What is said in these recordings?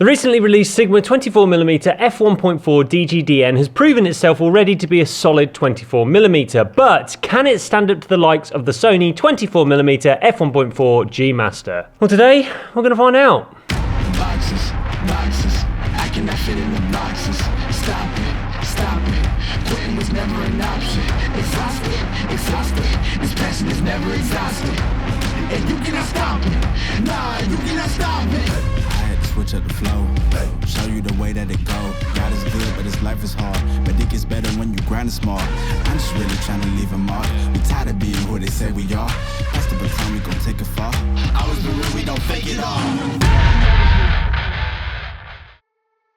The recently released Sigma 24mm f1.4 DGDN has proven itself already to be a solid 24mm, but can it stand up to the likes of the Sony 24mm f1.4 G Master? Well, today we're going to find out. Boxes, I cannot fit in the boxes. Stop it, quitting was never an option. Exhausted, this passion is never exhausted. And you cannot stop it, nah, you cannot stop it. Switch up the flow, show you the way that it go. God is good, but his life is hard. But it gets better when you grind it smart. I'm just really trying to leave a mark. We tired of being who they say we are. That's the baton, we gon' take it far. Always been real, we don't fake it all.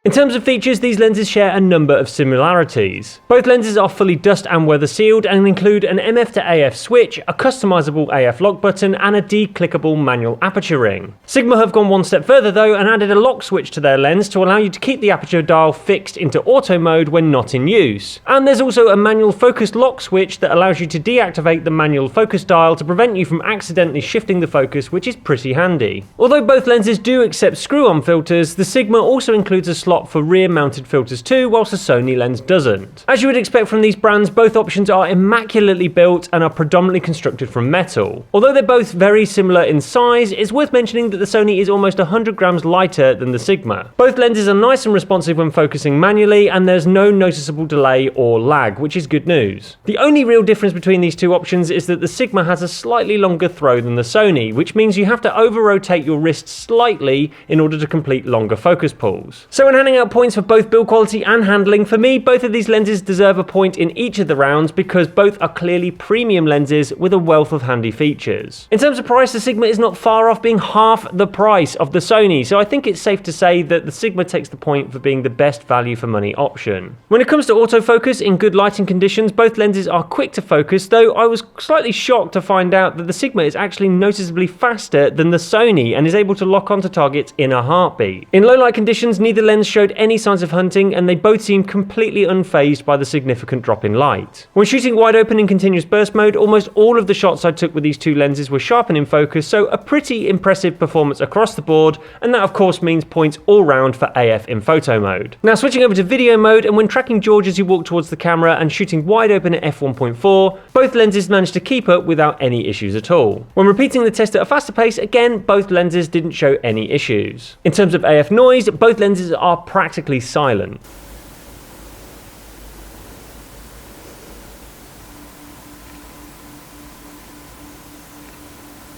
In terms of features, these lenses share a number of similarities. Both lenses are fully dust and weather sealed and include an MF to AF switch, a customizable AF lock button, and a declickable manual aperture ring. Sigma have gone one step further though and added a lock switch to their lens to allow you to keep the aperture dial fixed into auto mode when not in use. And there's also a manual focus lock switch that allows you to deactivate the manual focus dial to prevent you from accidentally shifting the focus, which is pretty handy. Although both lenses do accept screw-on filters, the Sigma also includes a slot for rear-mounted filters too, whilst the Sony lens doesn't. As you would expect from these brands, both options are immaculately built and are predominantly constructed from metal. Although they're both very similar in size, it's worth mentioning that the Sony is almost 100 grams lighter than the Sigma. Both lenses are nice and responsive when focusing manually, and there's no noticeable delay or lag, which is good news. The only real difference between these two options is that the Sigma has a slightly longer throw than the Sony, which means you have to over-rotate your wrist slightly in order to complete longer focus pulls. So when handing out points for both build quality and handling, for me, both of these lenses deserve a point in each of the rounds because both are clearly premium lenses with a wealth of handy features. In terms of price, the Sigma is not far off being half the price of the Sony, so I think it's safe to say that the Sigma takes the point for being the best value for money option. When it comes to autofocus in good lighting conditions, both lenses are quick to focus, though I was slightly shocked to find out that the Sigma is actually noticeably faster than the Sony and is able to lock onto targets in a heartbeat. In low light conditions, neither lens showed any signs of hunting, and they both seem completely unfazed by the significant drop in light. When shooting wide open in continuous burst mode, almost all of the shots I took with these two lenses were sharp and in focus, so a pretty impressive performance across the board, and that of course means points all round for AF in photo mode. Now switching over to video mode, and when tracking George as you walk towards the camera and shooting wide open at f1.4, both lenses managed to keep up without any issues at all. When repeating the test at a faster pace, again, both lenses didn't show any issues. In terms of AF noise, both lenses are practically silent.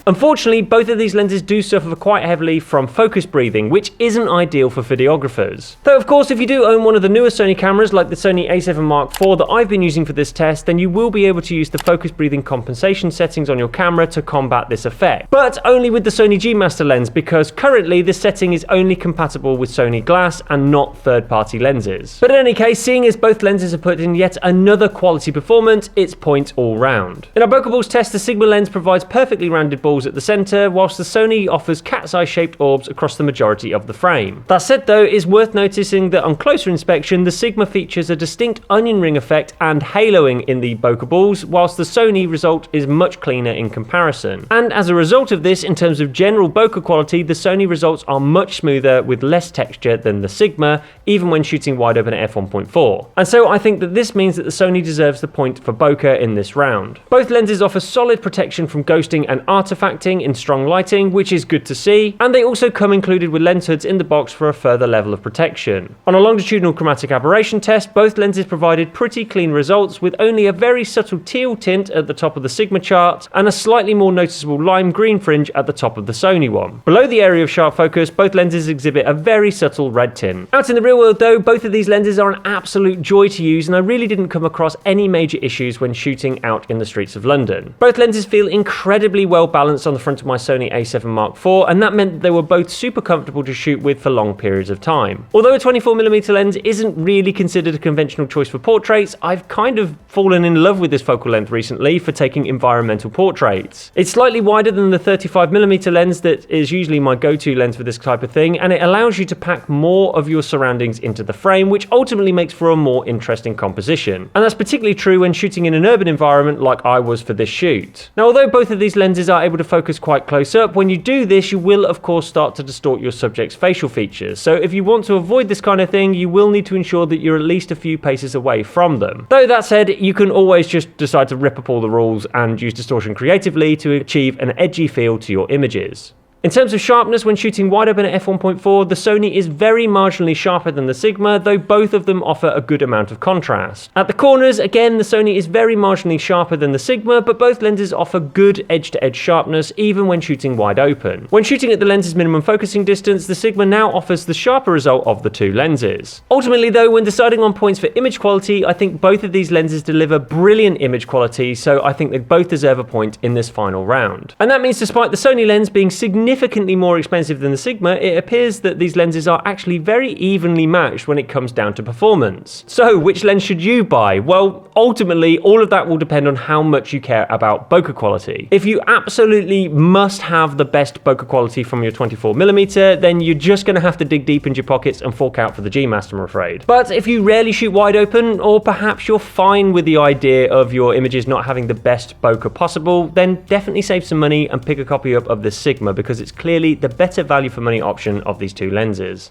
Unfortunately, both of these lenses do suffer quite heavily from focus breathing, which isn't ideal for videographers. Though of course, if you do own one of the newer Sony cameras like the Sony a7 Mark IV that I've been using for this test, then you will be able to use the focus breathing compensation settings on your camera to combat this effect. But only with the Sony G Master lens, because currently this setting is only compatible with Sony glass and not third-party lenses. But in any case, seeing as both lenses have put in yet another quality performance, it's points all round. In our Bokeh balls test, the Sigma lens provides perfectly rounded balls at the centre, whilst the Sony offers cat's eye shaped orbs across the majority of the frame. That said though, it's worth noticing that on closer inspection, the Sigma features a distinct onion ring effect and haloing in the Bokeh balls, whilst the Sony result is much cleaner in comparison. And as a result of this, in terms of general bokeh quality, the Sony results are much smoother with less texture than the Sigma, even when shooting wide open at f1.4. And so I think that this means that the Sony deserves the point for bokeh in this round. Both lenses offer solid protection from ghosting and artifacting in strong lighting, which is good to see, and they also come included with lens hoods in the box for a further level of protection. On a longitudinal chromatic aberration test, both lenses provided pretty clean results with only a very subtle teal tint at the top of the Sigma chart and a slightly more noticeable lime green fringe at the top of the Sony one. Below the area of sharp focus, both lenses exhibit a very subtle red tint. Out in the real world though, both of these lenses are an absolute joy to use, and I really didn't come across any major issues when shooting out in the streets of London. Both lenses feel incredibly well balanced on the front of my Sony a7 Mark IV, and that meant that they were both super comfortable to shoot with for long periods of time. Although a 24mm lens isn't really considered a conventional choice for portraits, I've kind of fallen in love with this focal length recently for taking environmental portraits. It's slightly wider than the 35mm lens that is usually my go-to lens for this type of thing, and it allows you to pack more of your surroundings into the frame, which ultimately makes for a more interesting composition. And that's particularly true when shooting in an urban environment like I was for this shoot. Now, although both of these lenses are able able to focus quite close up. When you do this, you will of course start to distort your subject's facial features. So if you want to avoid this kind of thing, you will need to ensure that you're at least a few paces away from them. Though that said, you can always just decide to rip up all the rules and use distortion creatively to achieve an edgy feel to your images. In terms of sharpness, when shooting wide open at f1.4, the Sony is very marginally sharper than the Sigma, though both of them offer a good amount of contrast. At the corners, again, the Sony is very marginally sharper than the Sigma, but both lenses offer good edge-to-edge sharpness even when shooting wide open. When shooting at the lens's minimum focusing distance, the Sigma now offers the sharper result of the two lenses. Ultimately though, when deciding on points for image quality, I think both of these lenses deliver brilliant image quality, so I think they both deserve a point in this final round. And that means despite the Sony lens being significantly more expensive than the Sigma, it appears that these lenses are actually very evenly matched when it comes down to performance. So which lens should you buy? Well, ultimately all of that will depend on how much you care about bokeh quality. If you absolutely must have the best bokeh quality from your 24mm, then you're just going to have to dig deep into your pockets and fork out for the G Master, I'm afraid. But if you rarely shoot wide open, or perhaps you're fine with the idea of your images not having the best bokeh possible, then definitely save some money and pick a copy up of the Sigma, because it's clearly the better value for money option of these two lenses.